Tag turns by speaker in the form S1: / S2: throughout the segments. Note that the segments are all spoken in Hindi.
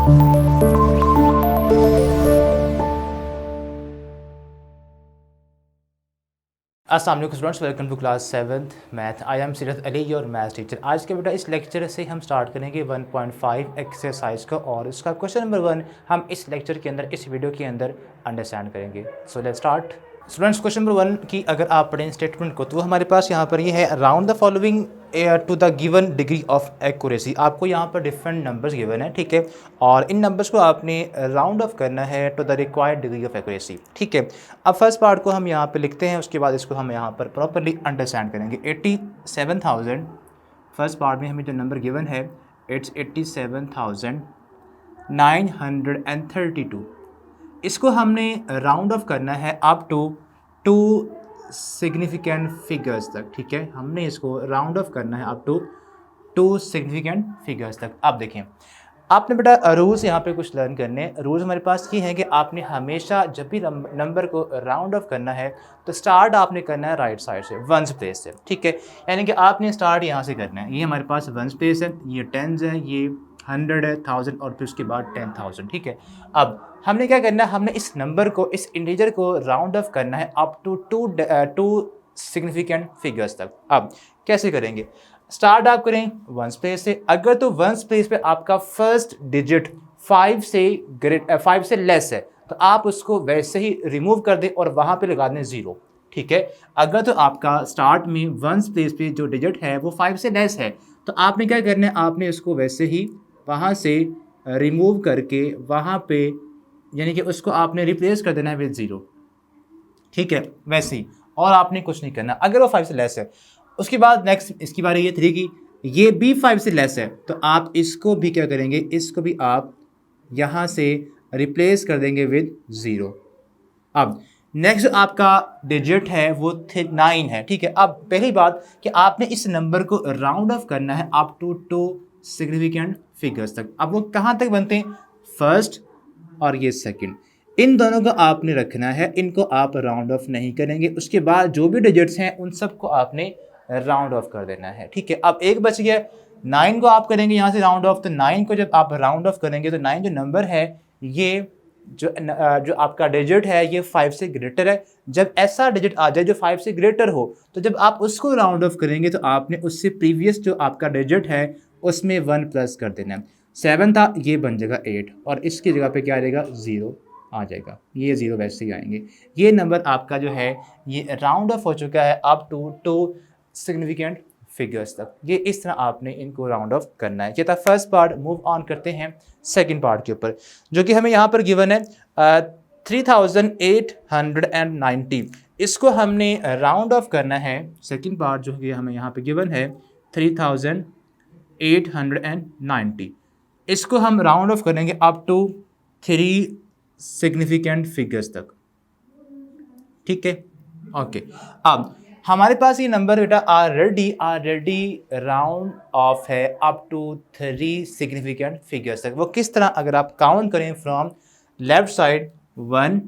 S1: अस्सलाम वालेकुम students, welcome to class 7th math. I am Seerat Ali, your math teacher. आज के बेटा इस लेक्चर से हम स्टार्ट करेंगे 1.5 एक्सरसाइज का, और इसका क्वेश्चन नंबर 1 हम इस लेक्चर के अंदर, इस वीडियो के अंदर अंडरस्टैंड करेंगे। So let's start. Students, question number 1 की अगर आप पढ़ें स्टेटमेंट को, तो हमारे पास यहाँ पर ये है, round the following to the given degree of accuracy. आपको यहाँ पर डिफरेंट नंबर्स गिवन है, ठीक है, और इन नंबर्स को आपने राउंड ऑफ करना है to the required degree of accuracy, ठीक है। अब फर्स्ट पार्ट को हम यहाँ पे लिखते हैं, उसके बाद इसको हम यहाँ पर प्रॉपरली अंडरस्टैंड करेंगे। 87,000 फर्स्ट पार्ट में हमें जो नंबर गिवन है, इट्स 87,932। इसको हमने राउंड ऑफ करना है अप टू 2 सिग्निफिकेंट फिगर्स तक, ठीक है। हमने इसको राउंड ऑफ करना है अप टू 2 सिग्निफिकेंट फिगर्स तक। अब देखें, आपने बेटा रूल्स यहाँ पे कुछ लर्न करने। रूल्स हमारे पास ये हैं कि आपने हमेशा जब भी नंबर को राउंड ऑफ करना है तो स्टार्ट आपने करना है राइट साइड से, वंस प्लेस से, ठीक है। यानी कि आपने स्टार्ट यहाँ से करना है। ये हमारे पास वंस प्लेस है, ये टेंस है, ये 100 है, 1000 और फिर उसके बाद 10,000, ठीक है। अब हमने क्या करना है, हमने इस नंबर को, इस इंटीजर को राउंड ऑफ करना है अप टू 2 सिग्निफिकेंट फिगर्स तक। अब कैसे करेंगे? स्टार्ट आप करें वंस प्लेस से। अगर तो वंस प्लेस पे आपका फर्स्ट डिजिट 5 से लेस है तो आप उसको वैसे ही रिमूव कर दें और वहाँ पे लगा दें 0, ठीक है। अगर तो आपका स्टार्ट में वंस प्लेस पे जो डिजिट है वो 5 से लेस है तो आपने क्या करना है, आपने उसको वैसे ही वहाँ से रिमूव करके वहाँ पे, यानी कि उसको आपने रिप्लेस कर देना है विद 0, ठीक है, वैसे ही, और आपने कुछ नहीं करना अगर वो 5 से लेस है। उसके बाद नेक्स्ट इसकी बारी ये 3 की, ये भी 5 से लेस है तो आप इसको भी क्या करेंगे, इसको भी आप यहाँ से रिप्लेस कर देंगे विद 0। अब नेक्स्ट आपका डिजिट है वो 9 है, ठीक है। अब पहली बात कि आपने इस नंबर को राउंड ऑफ करना है अप टू 2 सिग्निफिकेंट फिगर्स तक। अब वो कहाँ तक बनते हैं? फर्स्ट और ये सेकंड, इन दोनों को आपने रखना है, इनको आप राउंड ऑफ नहीं करेंगे। उसके बाद जो भी डिजिट्स हैं उन सबको आपने राउंड ऑफ कर देना है, ठीक है। अब एक बच गया, 9 को आप करेंगे यहाँ से राउंड ऑफ। तो 9 को जब आप राउंड ऑफ करेंगे तो 9 जो नंबर है, ये जो आपका डिजिट है ये 5 से ग्रेटर है। जब ऐसा डिजिट आ जाए जो 5 से ग्रेटर हो तो जब आप उसको राउंड ऑफ करेंगे तो आपने उससे प्रीवियस जो आपका डिजिट है उसमें 1 प्लस कर देना है। 7 था, ये बन जाएगा 8 और इसकी जगह पे क्या आ जाएगा, 0 आ जाएगा। ये 0 वैसे ही आएंगे। ये नंबर आपका जो है ये राउंड ऑफ हो चुका है अप टू 2 सिग्निफिकेंट फिगर्स तक। ये इस तरह आपने इनको राउंड ऑफ करना है। ये था फर्स्ट पार्ट। मूव ऑन करते हैं सेकंड पार्ट के ऊपर, जो कि हमें यहाँ पर गिवन है 3,890। इसको हमने राउंड ऑफ करना है। सेकंड पार्ट जो है हमें यहाँ पे गिवन है 3,890। इसको हम राउंड ऑफ करेंगे अप टू 3 सिग्निफिकेंट फिगर्स तक, ठीक है, ओके। अब हमारे पास ये नंबर बेटा ऑलरेडी राउंड ऑफ है अप टू 3 सिग्निफिकेंट फिगर्स तक। वो किस तरह? अगर आप काउंट करें फ्रॉम लेफ्ट साइड 1,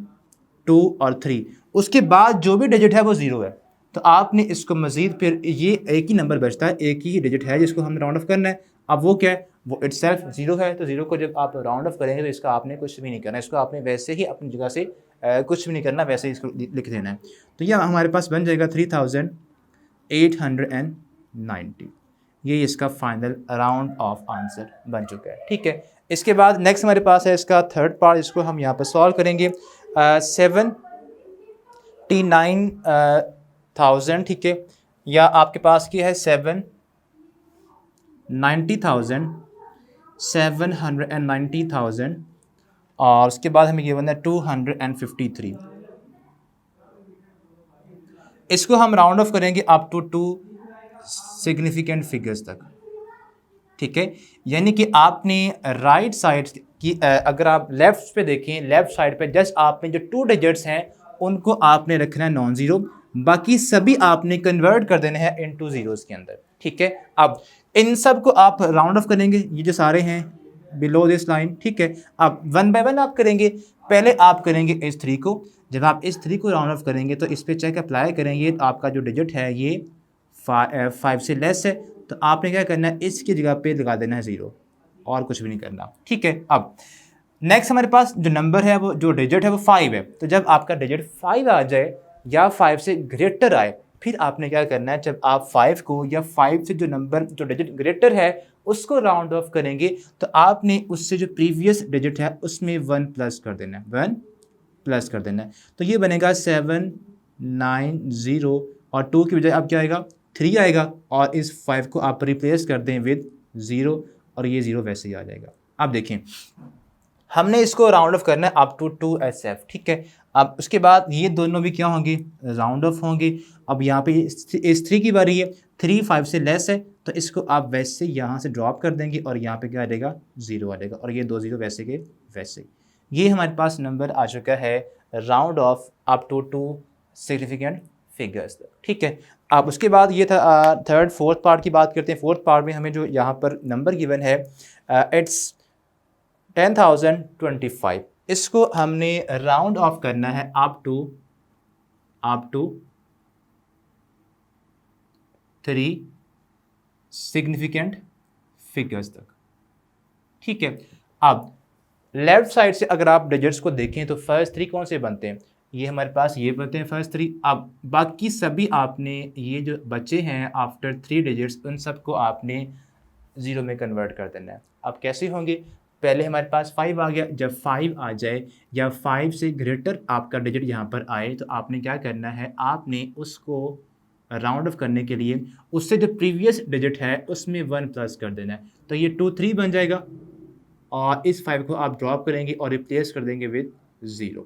S1: 2 और 3, उसके बाद जो भी डिजिट है वो 0 है तो आपने इसको मज़ीद फिर ये एक ही नंबर बचता है, एक ही डिजिट है जिसको हम राउंड ऑफ करना है। अब वो क्या है? वो इटसेल्फ 0 है। तो 0 को जब आप राउंड ऑफ करेंगे तो इसका आपने कुछ भी नहीं करना, इसको आपने वैसे ही अपनी जगह से कुछ भी नहीं करना, वैसे ही इसको लिख देना है। तो यह हमारे पास बन जाएगा 3,890। ये इसका फाइनल राउंड ऑफ आंसर बन चुका है, ठीक है। इसके बाद नेक्स्ट हमारे पास है इसका थर्ड पार्ट, इसको हम यहाँ पर सॉल्व करेंगे। 79,000, ठीक है, या आपके पास क्या है 790,000 और उसके बाद हमें ये बनना है 253। इसको हम राउंड ऑफ करेंगे अप टू 2 सिग्निफिकेंट फिगर्स तक, ठीक है। यानी कि आपने राइट साइड की अगर आप लेफ्ट पे देखें, लेफ्ट साइड पे जस्ट आपने जो 2 डिजिट्स हैं उनको आपने रखना है नॉन ज़ीरो, बाकी सभी आपने कन्वर्ट कर देने हैं इनटू ज़ीरोज़ के अंदर, ठीक है। अब इन सब को आप राउंड ऑफ करेंगे, ये जो सारे हैं बिलो दिस लाइन, ठीक है। अब 1 बाय 1 आप करेंगे। पहले आप करेंगे इस 3 को। जब आप इस 3 को राउंड ऑफ करेंगे तो इस पे चेक अप्लाई करेंगे तो आपका जो डिजिट है ये 5 से लेस है तो आपने क्या करना है, इसकी जगह पे लगा देना है 0 और कुछ भी नहीं करना, ठीक है। अब नेक्स्ट हमारे पास जो नंबर है वो जो डिजिट है वो 5 है। तो जब आपका डिजिट 5 आ जाए या 5 से ग्रेटर आए, फिर आपने क्या करना है, जब आप 5 को या 5 से जो नंबर जो डिजिट ग्रेटर है उसको राउंड ऑफ करेंगे तो आपने उससे जो प्रीवियस डिजिट है उसमें 1 प्लस कर देना है, 1 प्लस कर देना है। तो ये बनेगा 7 9 0 और 2 की बजाय अब क्या आएगा, 3 आएगा और इस 5 को आप रिप्लेस कर दें विद 0 और ये 0 वैसे ही आ जाएगा। अब देखें हमने इसको राउंड ऑफ करना है अप टू 2SF, ठीक है। अब उसके बाद ये दोनों भी क्या होंगे, राउंड ऑफ होंगे। अब यहाँ पे इस 3 की बारी है, 3 5 से लेस है तो इसको आप वैसे यहाँ से ड्रॉप कर देंगे और यहाँ पे क्या आ जाएगा, 0 आ जाएगा और ये 2 0 वैसे के वैसे। ये हमारे पास नंबर आ चुका है round off up to 2 significant figures, ठीक है। अब उसके बाद ये था थर्ड फोर्थ पार्ट की बात करते हैं। फोर्थ पार्ट में हमें जो यहाँ पर नंबर गिवन है इट्स 10,025। इसको हमने राउंड ऑफ करना है अप टू 3 सिग्निफिकेंट फिगर्स तक, ठीक है। अब लेफ्ट साइड से अगर आप डिजिट्स को देखें तो फर्स्ट 3 कौन से बनते हैं, ये हमारे पास ये बनते हैं फर्स्ट 3। अब बाकी सभी आपने ये जो बचे हैं आफ्टर 3 डिजिट्स उन सबको आपने 0 में कन्वर्ट कर देना है। अब कैसे होंगे, पहले हमारे पास 5 आ गया, जब 5 आ जाए या 5 से ग्रेटर आपका डिजिट यहाँ पर आए तो आपने क्या करना है, आपने उसको राउंड ऑफ करने के लिए उससे जो प्रीवियस डिजिट है उसमें 1 प्लस कर देना है। तो ये 2 3 बन जाएगा और इस 5 को आप ड्रॉप करेंगे और रिप्लेस कर देंगे विद 0।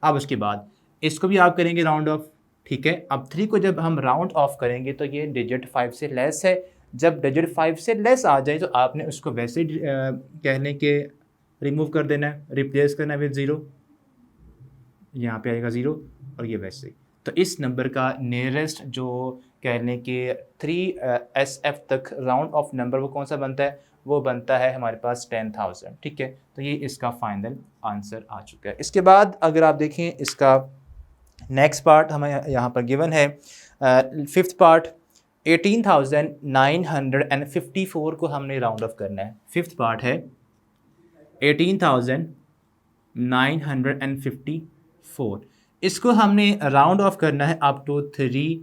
S1: अब उसके बाद इसको भी आप करेंगे राउंड ऑफ, ठीक है। अब 3 को जब हम राउंड ऑफ करेंगे तो ये डिजिट 5 से लेस है। जब डिजिट 5 से लेस आ जाए तो आपने उसको वैसे कहने के रिमूव कर देना है, रिप्लेस करना है विद 0, यहाँ पे आएगा 0 और ये वैसे ही। तो इस नंबर का नियरेस्ट जो कहने के 3SF तक राउंड ऑफ नंबर वो कौन सा बनता है, वो बनता है हमारे पास 10,000, ठीक है। तो ये इसका फाइनल आंसर आ चुका है। इसके बाद अगर आप देखें इसका नेक्स्ट पार्ट हमें यहाँ पर गिवन है फिफ्थ पार्ट 18,954 को हमने राउंड ऑफ करना है। फिफ्थ पार्ट है 18,954, इसको हमने राउंड ऑफ करना है अप टू 3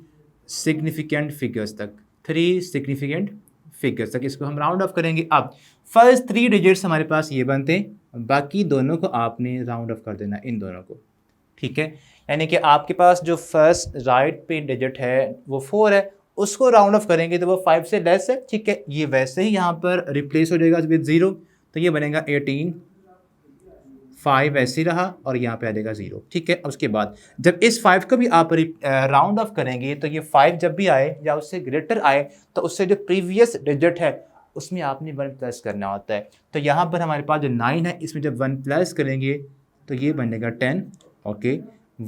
S1: सिग्निफिकेंट फिगर्स तक, 3 सिग्निफिकेंट फिगर्स तक इसको हम राउंड ऑफ करेंगे। अब फर्स्ट 3 डिजिट्स हमारे पास ये बनते हैं, बाकी दोनों को आपने राउंड ऑफ कर देना, इन दोनों को, ठीक है। यानी कि आपके पास जो फर्स्ट राइट पे डिजिट है वो 4 है, उसको राउंड ऑफ करेंगे तो वो 5 से लेस है, ठीक है। ये वैसे ही यहाँ पर रिप्लेस हो जाएगा विद 0, तो ये बनेगा 18, 5 ऐसे ही रहा और यहाँ पे आ जाएगा 0, ठीक है। अब उसके बाद जब इस 5 को भी आप राउंड ऑफ करेंगे तो ये 5 जब भी आए या उससे ग्रेटर आए तो उससे जो प्रीवियस डिजिट है उसमें आपने 1 प्लस करना होता है। तो यहाँ पर हमारे पास जो 9 है इसमें जब 1 प्लस करेंगे तो ये बनेगा 10, ओके,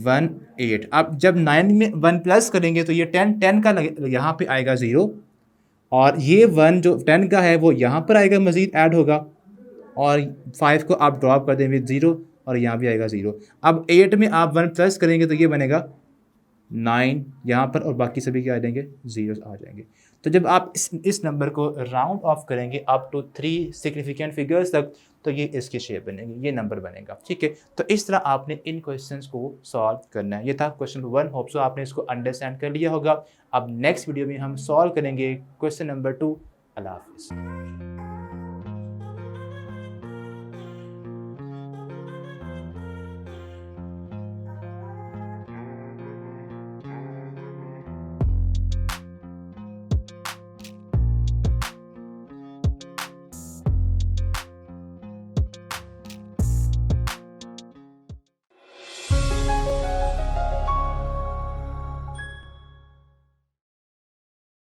S1: 1 8। अब जब 9 में 1 प्लस करेंगे तो ये 10 का यहाँ पे आएगा 0 और ये 1 जो 10 का है वो यहाँ पर आएगा, मज़ीद ऐड होगा और 5 को आप ड्रॉप कर दें विद 0 और यहाँ भी आएगा 0। अब 8 में आप 1 प्लस करेंगे तो ये बनेगा 9 यहाँ पर और बाकी सभी क्या आ जाएंगे, 0 आ जाएंगे। तो जब आप इस नंबर को राउंड ऑफ करेंगे अप टू 3 सिग्निफिकेंट फिगर्स तक तो ये इसकी शेप बनेगी, ये नंबर बनेगा, ठीक है। तो इस तरह आपने इन क्वेश्चंस को सॉल्व करना है। ये था क्वेश्चन नंबर 1, होप सो आपने इसको अंडरस्टैंड कर लिया होगा। अब नेक्स्ट वीडियो में हम सॉल्व करेंगे क्वेश्चन नंबर 2। अल्लाह हाफिज़।